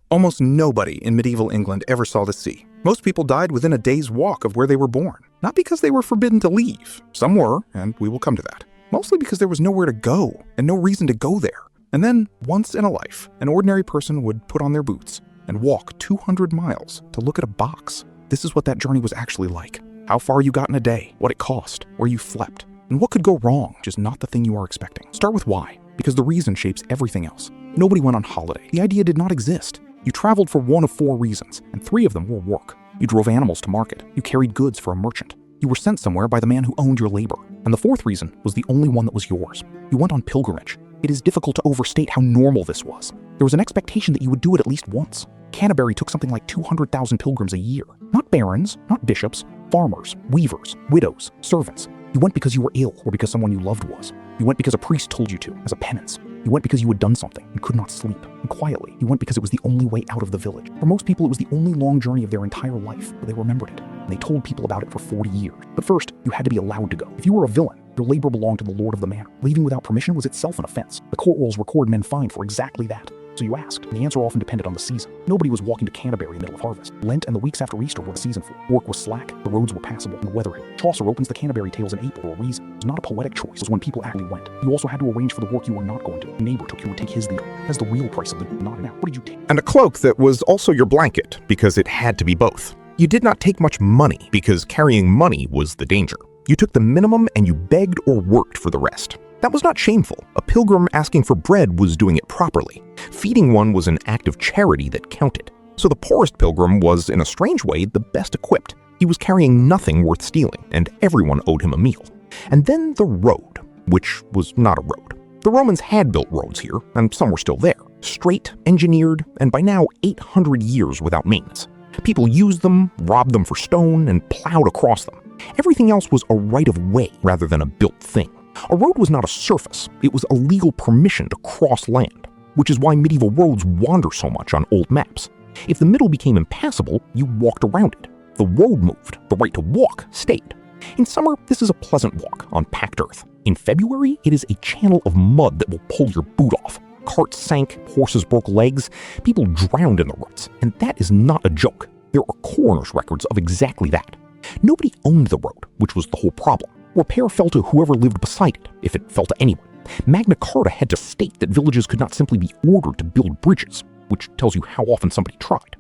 Almost nobody in medieval England ever saw the sea. Most people died within a day's walk of where they were born. Not because they were forbidden to leave. Some were, and we will come to that. Mostly because there was nowhere to go, and no reason to go there. And then, once in a life, an ordinary person would put on their boots and walk 200 miles to look at a box. This is what that journey was actually like. How far you got in a day, what it cost, where you slept, and what could go wrong, just not the thing you are expecting. Start with why, because the reason shapes everything else. Nobody went on holiday. The idea did not exist. You traveled for one of 4 reasons, and 3 of them were work. You drove animals to market. You carried goods for a merchant. You were sent somewhere by the man who owned your labor. And the 4th reason was the only one that was yours. You went on pilgrimage. It is difficult to overstate how normal this was. There was an expectation that you would do it at least once. Canterbury took something like 200,000 pilgrims a year. Not barons, not bishops, farmers, weavers, widows, servants. You went because you were ill or because someone you loved was. You went because a priest told you to, as a penance. You went because you had done something and could not sleep. And quietly, you went because it was the only way out of the village. For most people, it was the only long journey of their entire life, but they remembered it. And they told people about it for 40 years. But first, you had to be allowed to go. If you were a villain, your labor belonged to the lord of the manor. Leaving without permission was itself an offense. The court rolls record men fined for exactly that. So you asked, and the answer often depended on the season. Nobody was walking to Canterbury in the middle of harvest. Lent and the weeks after Easter were the season for. Work was slack, the roads were passable, and the weather hit. Chaucer opens the Canterbury Tales in April for a reason. It was not a poetic choice, it was when people actually went. You also had to arrange for the work you were not going to. A neighbor took you would take his leader. That's the real price of the not now. What did you take? And a cloak that was also your blanket, because it had to be both. You did not take much money, because carrying money was the danger. You took the minimum and you begged or worked for the rest. That was not shameful. A pilgrim asking for bread was doing it properly. Feeding one was an act of charity that counted. So the poorest pilgrim was, in a strange way, the best equipped. He was carrying nothing worth stealing, and everyone owed him a meal. And then the road, which was not a road. The Romans had built roads here, and some were still there. Straight, engineered, and by now 800 years without maintenance. People used them, robbed them for stone, and plowed across them. Everything else was a right of way rather than a built thing. A road was not a surface, it was a legal permission to cross land, which is why medieval roads wander so much on old maps. If the middle became impassable, you walked around it. The road moved, the right to walk stayed. In summer, this is a pleasant walk on packed earth. In February, it is a channel of mud that will pull your boot off. Carts sank, horses broke legs, people drowned in the ruts, and that is not a joke. There are coroner's records of exactly that. Nobody owned the road, which was the whole problem. Repair fell to whoever lived beside it, if it fell to anyone. Magna Carta had to state that villages could not simply be ordered to build bridges, which tells you how often somebody tried.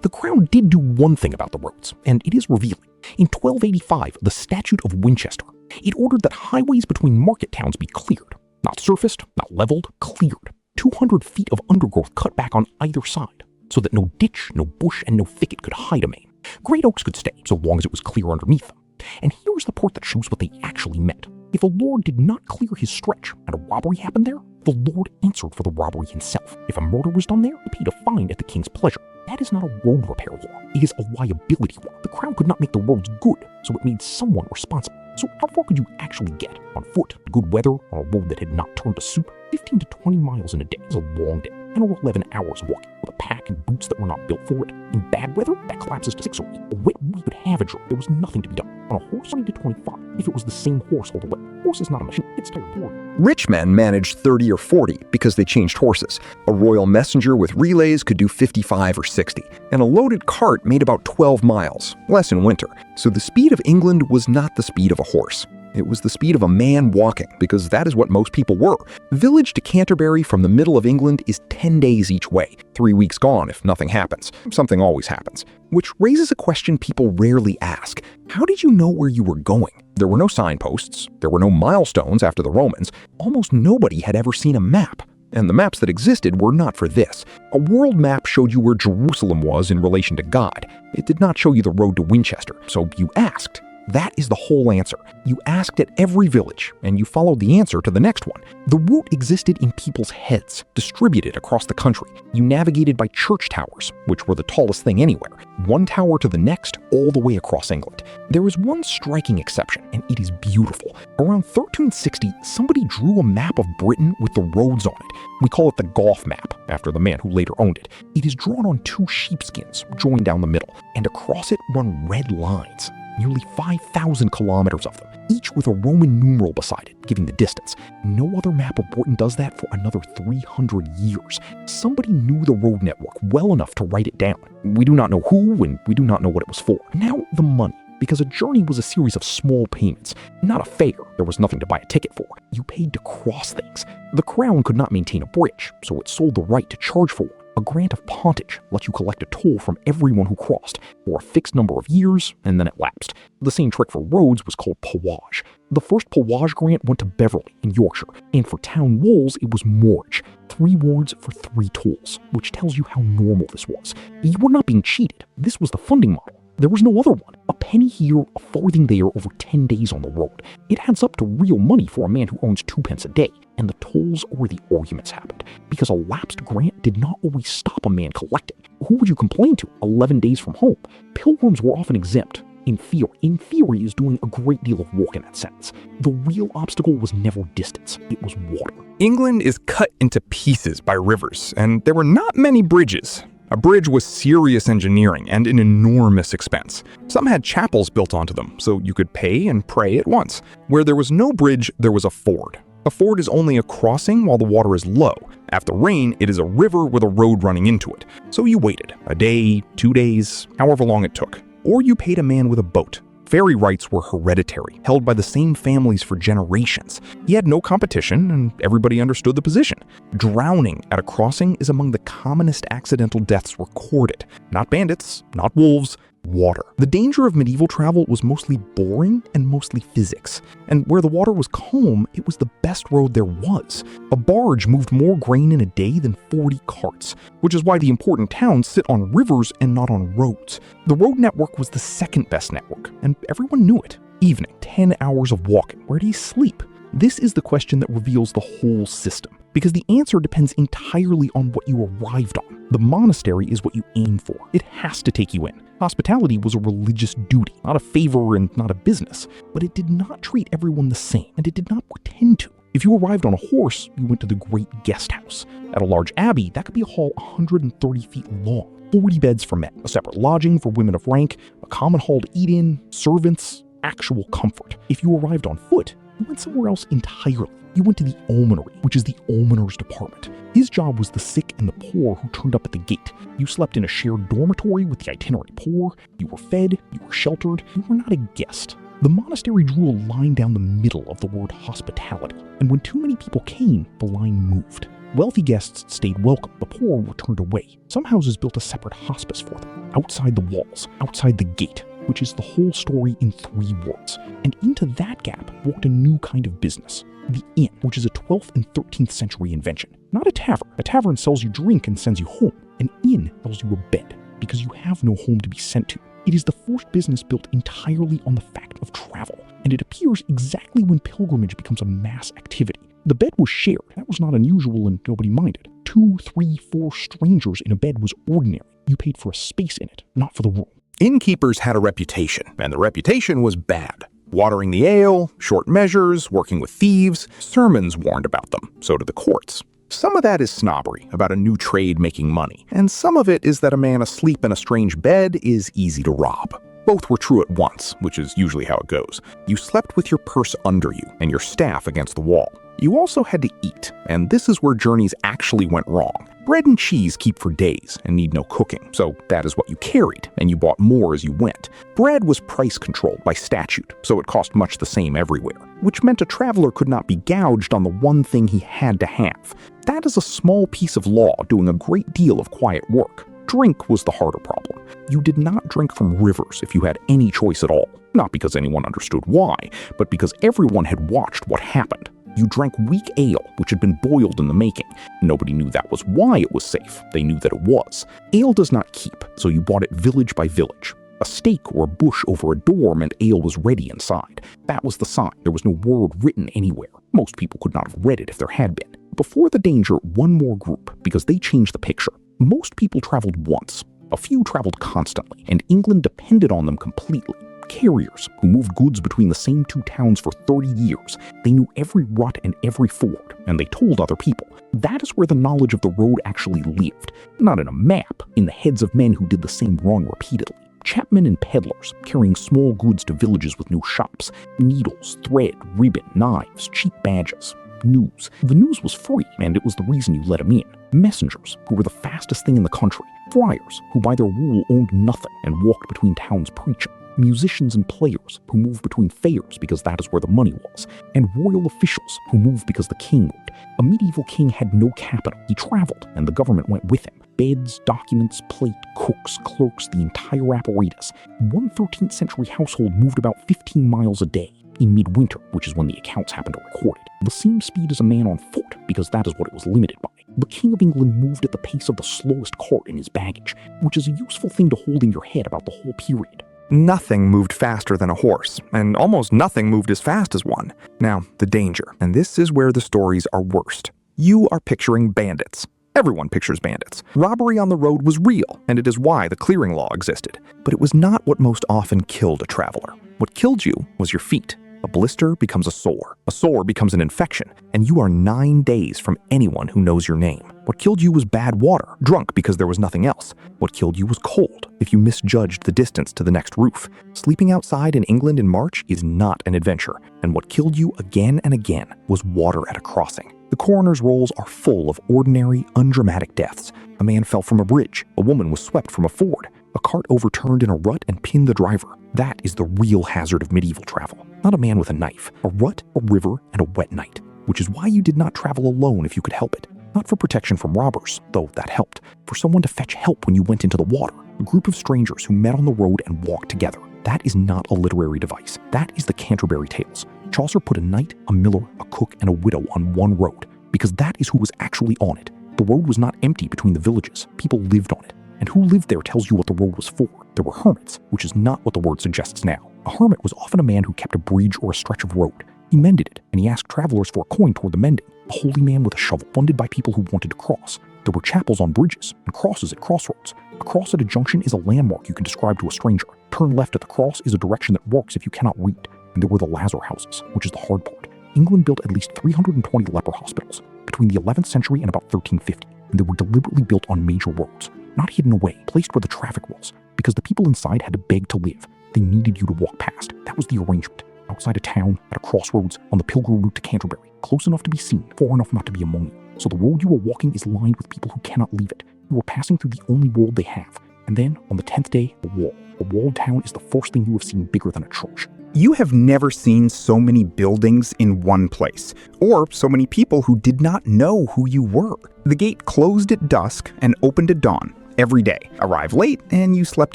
The crown did do one thing about the roads, and it is revealing. In 1285, the Statute of Winchester, it ordered that highways between market towns be cleared. Not surfaced, not leveled, cleared. 200 feet of undergrowth cut back on either side, so that no ditch, no bush, and no thicket could hide a man. Great oaks could stay, so long as it was clear underneath them. And here is the part that shows what they actually meant. If a lord did not clear his stretch and a robbery happened there, the lord answered for the robbery himself. If a murder was done there, he paid a fine at the king's pleasure. That is not a road repair law. It is a liability law. The crown could not make the roads good, so it made someone responsible. So how far could you actually get? On foot, good weather, on a road that had not turned to soup? 15 to 20 miles in a day is a long day. 10 or 11 hours walking with a pack and boots that were not built for it. In bad weather, that collapses to 6 or 8. A wet week could have a journey. There was nothing to be done. On a horse, 20 to 25, if it was the same horse all the way. Horse is not a machine, it's tired boring. Rich men managed 30 or 40 because they changed horses. A royal messenger with relays could do 55 or 60, and a loaded cart made about 12 miles, less in winter. So the speed of England was not the speed of a horse. It was the speed of a man walking, because that is what most people were. Village to Canterbury from the middle of England is 10 days each way, 3 weeks gone if nothing happens. Something always happens. Which raises a question people rarely ask. How did you know where you were going? There were no signposts. There were no milestones after the Romans. Almost nobody had ever seen a map. And the maps that existed were not for this. A world map showed you where Jerusalem was in relation to God. It did not show you the road to Winchester, so you asked. That is the whole answer. You asked at every village, and you followed the answer to the next one. The route existed in people's heads, distributed across the country. You navigated by church towers, which were the tallest thing anywhere, one tower to the next, all the way across England. There is one striking exception, and it is beautiful. Around 1360, somebody drew a map of Britain with the roads on it. We call it the Gough map, after the man who later owned it. It is drawn on 2 sheepskins, joined down the middle, and across it run red lines. nearly 5,000 kilometers of them, each with a Roman numeral beside it, giving the distance. No other map of Britain does that for another 300 years. Somebody knew the road network well enough to write it down. We do not know who, and we do not know what it was for. Now, the money. Because a journey was a series of small payments, not a fare. There was nothing to buy a ticket for. You paid to cross things. The crown could not maintain a bridge, so it sold the right to charge for one. A grant of pontage let you collect a toll from everyone who crossed for a fixed number of years, and then it lapsed. The same trick for roads was called pawage. The first pawage grant went to Beverley in Yorkshire, and for town walls it was moorage. 3 wards for 3 tolls, which tells you how normal this was. You were not being cheated. This was the funding model. There was no other one. A penny here, a farthing there over 10 days on the road. It adds up to real money for a man who owns 2 pence a day. And the tolls or the arguments happened. Because a lapsed grant did not always stop a man collecting. Who would you complain to 11 days from home? Pilgrims were often exempt. In theory is doing a great deal of work in that sense. The real obstacle was never distance. It was water. England is cut into pieces by rivers, and there were not many bridges. A bridge was serious engineering and an enormous expense. Some had chapels built onto them, so you could pay and pray at once. Where there was no bridge, there was a ford. A ford is only a crossing while the water is low. After rain, it is a river with a road running into it. So you waited, a day, 2 days, however long it took. Or you paid a man with a boat. Ferry rights were hereditary, held by the same families for generations. He had no competition, and everybody understood the position. Drowning at a crossing is among the commonest accidental deaths recorded. Not bandits, not wolves, water. The danger of medieval travel was mostly boring and mostly physics. And where the water was calm, it was the best road there was. A barge moved more grain in a day than 40 carts, which is why the important towns sit on rivers and not on roads. The road network was the second best network, and everyone knew it. Evening, 10 hours of walking. Where do you sleep? This is the question that reveals the whole system, because the answer depends entirely on what you arrived on. The monastery is what you aim for. It has to take you in. Hospitality was a religious duty, not a favor and not a business, but it did not treat everyone the same, and it did not pretend to. If you arrived on a horse, you went to the great guest house. At a large abbey, that could be a hall 130 feet long, 40 beds for men, a separate lodging for women of rank, a common hall to eat in, servants, actual comfort. If you arrived on foot, you went somewhere else entirely. You went to the almonery, which is the almoner's department. His job was the sick and the poor who turned up at the gate. You slept in a shared dormitory with the itinerant poor. You were fed. You were sheltered. You were not a guest. The monastery drew a line down the middle of the word hospitality, and when too many people came, the line moved. Wealthy guests stayed welcome, the poor were turned away. Some houses built a separate hospice for them, outside the walls, outside the gate, which is the whole story in 3 words. And into that gap walked a new kind of business. The inn, which is a 12th and 13th century invention. Not a tavern. A tavern sells you drink and sends you home. An inn sells you a bed, because you have no home to be sent to. It is the first business built entirely on the fact of travel, and it appears exactly when pilgrimage becomes a mass activity. The bed was shared. That was not unusual and nobody minded. 2, 3, 4 strangers in a bed was ordinary. You paid for a space in it, not for the room. Innkeepers had a reputation, and the reputation was bad. Watering the ale, short measures, working with thieves, sermons warned about them, so did the courts. Some of that is snobbery about a new trade making money, and some of it is that a man asleep in a strange bed is easy to rob. Both were true at once, which is usually how it goes. You slept with your purse under you and your staff against the wall. You also had to eat, and this is where journeys actually went wrong. Bread and cheese keep for days and need no cooking, so that is what you carried, and you bought more as you went. Bread was price controlled by statute, so it cost much the same everywhere, which meant a traveler could not be gouged on the one thing he had to have. That is a small piece of law doing a great deal of quiet work. Drink was the harder problem. You did not drink from rivers if you had any choice at all, not because anyone understood why, but because everyone had watched what happened. You drank weak ale, which had been boiled in the making. Nobody knew that was why it was safe. They knew that it was. Ale does not keep, so you bought it village by village. A stake or a bush over a door meant ale was ready inside. That was the sign. There was no word written anywhere. Most people could not have read it if there had been. Before the danger, one more group, because they changed the picture. Most people traveled once. A few traveled constantly, and England depended on them completely. Carriers who moved goods between the same 2 towns for 30 years. They knew every rut and every ford, and they told other people. That is where the knowledge of the road actually lived. Not in a map, in the heads of men who did the same run repeatedly. Chapmen and peddlers carrying small goods to villages with no shops, needles, thread, ribbon, knives, cheap badges. News. The news was free, and it was the reason you let them in. Messengers, who were the fastest thing in the country. Friars, who by their rule owned nothing and walked between towns preaching. Musicians and players, who moved between fairs because that is where the money was. And royal officials, who moved because the king would. A medieval king had no capital. He traveled, and the government went with him. Beds, documents, plate, cooks, clerks, the entire apparatus. One 13th century household moved about 15 miles a day. In midwinter, which is when the accounts happened to record it, the same speed as a man on foot, because that is what it was limited by. The King of England moved at the pace of the slowest cart in his baggage, which is a useful thing to hold in your head about the whole period. Nothing moved faster than a horse, and almost nothing moved as fast as one. Now, the danger, and this is where the stories are worst. You are picturing bandits. Everyone pictures bandits. Robbery on the road was real, and it is why the clearing law existed. But it was not what most often killed a traveler. What killed you was your feet. A blister becomes a sore becomes an infection, and you are 9 days from anyone who knows your name. What killed you was bad water, drunk because there was nothing else. What killed you was cold, if you misjudged the distance to the next roof. Sleeping outside in England in March is not an adventure, and what killed you again and again was water at a crossing. The coroner's rolls are full of ordinary, undramatic deaths. A man fell from a bridge, a woman was swept from a ford, a cart overturned in a rut and pinned the driver. That is the real hazard of medieval travel. Not a man with a knife, a rut, a river, and a wet night. Which is why you did not travel alone if you could help it. Not for protection from robbers, though that helped. For someone to fetch help when you went into the water. A group of strangers who met on the road and walked together. That is not a literary device. That is the Canterbury Tales. Chaucer put a knight, a miller, a cook, and a widow on one road, because that is who was actually on it. The road was not empty between the villages. People lived on it. And who lived there tells you what the road was for. There were hermits, which is not what the word suggests now. A hermit was often a man who kept a bridge or a stretch of road. He mended it, and he asked travelers for a coin toward the mending. A holy man with a shovel, funded by people who wanted to cross. There were chapels on bridges, and crosses at crossroads. A cross at a junction is a landmark you can describe to a stranger. Turn left at the cross is a direction that works if you cannot read. And there were the Lazar houses, which is the hard part. England built at least 320 leper hospitals between the 11th century and about 1350, and they were deliberately built on major roads. Not hidden away, placed where the traffic was, because the people inside had to beg to live. They needed you to walk past. That was the arrangement. Outside a town, at a crossroads, on the pilgrim route to Canterbury, close enough to be seen, far enough not to be among you. So the road you are walking is lined with people who cannot leave it. You are passing through the only world they have. And then, on the 10th day, a wall. A walled town is the first thing you have seen bigger than a church. You have never seen so many buildings in one place, or so many people who did not know who you were. The gate closed at dusk and opened at dawn. Every day. Arrive late, and you slept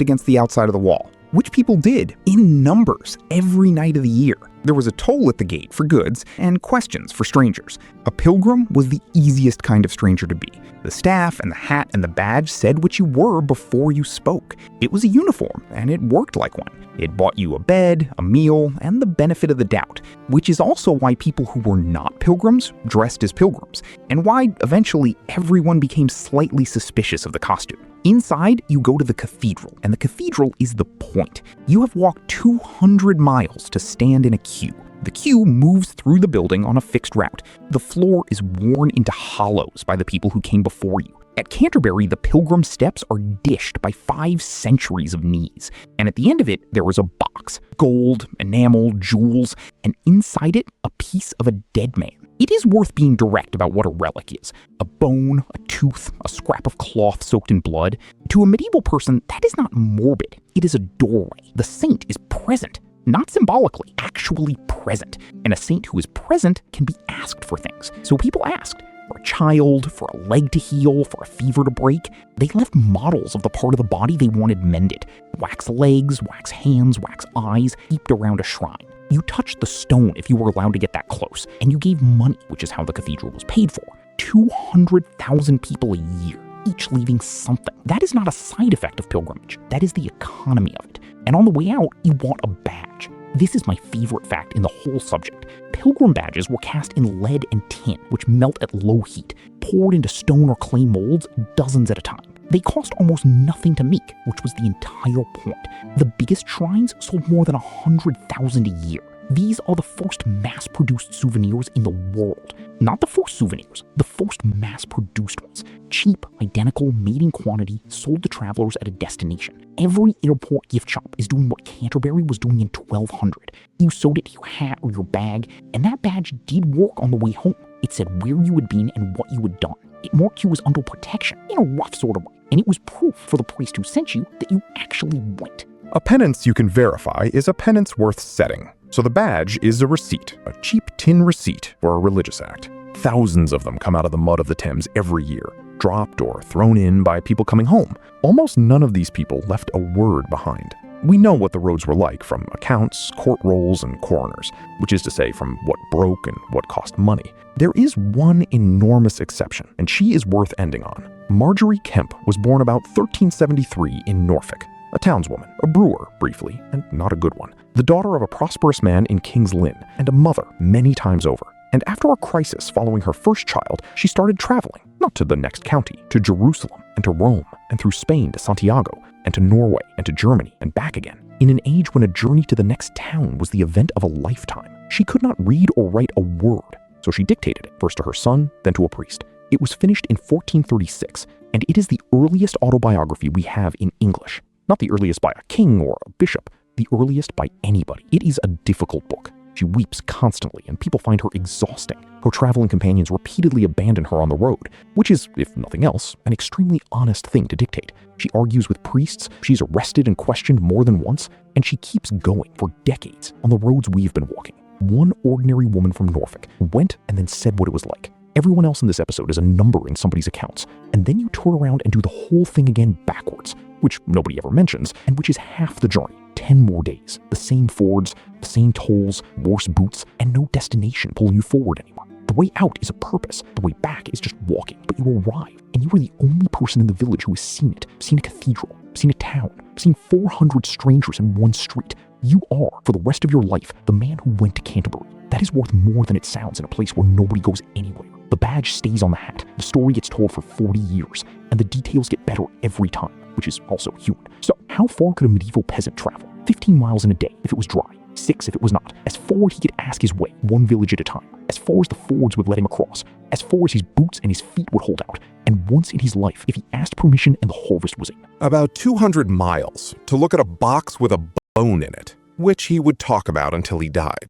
against the outside of the wall. Which people did, in numbers, every night of the year. There was a toll at the gate for goods and questions for strangers. A pilgrim was the easiest kind of stranger to be. The staff and the hat and the badge said what you were before you spoke. It was a uniform, and it worked like one. It bought you a bed, a meal, and the benefit of the doubt, which is also why people who were not pilgrims dressed as pilgrims, and why eventually everyone became slightly suspicious of the costume. Inside, you go to the cathedral, and the cathedral is the point. You have walked 200 miles to stand in a queue. The queue moves through the building on a fixed route. The floor is worn into hollows by the people who came before you. At Canterbury, the pilgrim steps are dished by 5 centuries of knees, and at the end of it, there is a box. Gold, enamel, jewels, and inside it, a piece of a dead man. It is worth being direct about what a relic is. A bone, a tooth, a scrap of cloth soaked in blood. To a medieval person, that is not morbid. It is a doorway. The saint is present. Not symbolically, actually present. And a saint who is present can be asked for things. So people asked. For a child, for a leg to heal, for a fever to break. They left models of the part of the body they wanted mended. Wax legs, wax hands, wax eyes, heaped around a shrine. You touched the stone if you were allowed to get that close, and you gave money, which is how the cathedral was paid for. 200,000 people a year, each leaving something. That is not a side effect of pilgrimage. That is the economy of it. And on the way out, you want a badge. This is my favorite fact in the whole subject. Pilgrim badges were cast in lead and tin, which melt at low heat, poured into stone or clay molds dozens at a time. They cost almost nothing to make, which was the entire point. The biggest shrines sold more than 100,000 a year. These are the first mass-produced souvenirs in the world. Not the first souvenirs, the first mass-produced ones. Cheap, identical, made in quantity, sold to travelers at a destination. Every airport gift shop is doing what Canterbury was doing in 1200. You sewed it to your hat or your bag, and that badge did work on the way home. It said where you had been and what you had done. It marked you as under protection, in a rough sort of way, and it was proof for the priest who sent you that you actually went. A penance you can verify is a penance worth setting. So the badge is a receipt, a cheap tin receipt for a religious act. Thousands of them come out of the mud of the Thames every year, dropped or thrown in by people coming home. Almost none of these people left a word behind. We know what the roads were like from accounts, court rolls, and coroners, which is to say from what broke and what cost money. There is one enormous exception, and she is worth ending on. Marjorie Kemp was born about 1373 in Norfolk. A townswoman, a brewer, briefly, and not a good one. The daughter of a prosperous man in King's Lynn, and a mother many times over. And after a crisis following her first child, she started traveling, not to the next county, to Jerusalem, and to Rome, and through Spain to Santiago, and to Norway, and to Germany, and back again. In an age when a journey to the next town was the event of a lifetime, she could not read or write a word, so she dictated it, first to her son, then to a priest. It was finished in 1436, and it is the earliest autobiography we have in English. Not the earliest by a king or a bishop, the earliest by anybody. It is a difficult book. She weeps constantly, and people find her exhausting. Her traveling companions repeatedly abandon her on the road, which is, if nothing else, an extremely honest thing to dictate. She argues with priests, she's arrested and questioned more than once, and she keeps going for decades on the roads we've been walking. One ordinary woman from Norfolk went and then said what it was like. Everyone else in this episode is a number in somebody's accounts, and then you turn around and do the whole thing again backwards, which nobody ever mentions, and which is half the journey. 10 more days, the same fords, the same tolls, worse boots, and no destination pulling you forward anymore. The way out is a purpose, the way back is just walking, but you arrive, and you are the only person in the village who has seen it, seen a cathedral, seen a town, seen 400 strangers in one street. You are, for the rest of your life, the man who went to Canterbury. That is worth more than it sounds in a place where nobody goes anywhere. The badge stays on the hat, the story gets told for 40 years, and the details get better every time, which is also human. So, how far could a medieval peasant travel? 15 miles in a day if it was dry, 6 if it was not. As far as he could ask his way, one village at a time. As far as the fords would let him across. As far as his boots and his feet would hold out. And once in his life, if he asked permission and the harvest was in. About 200 miles to look at a box with a bone in it, which he would talk about until he died.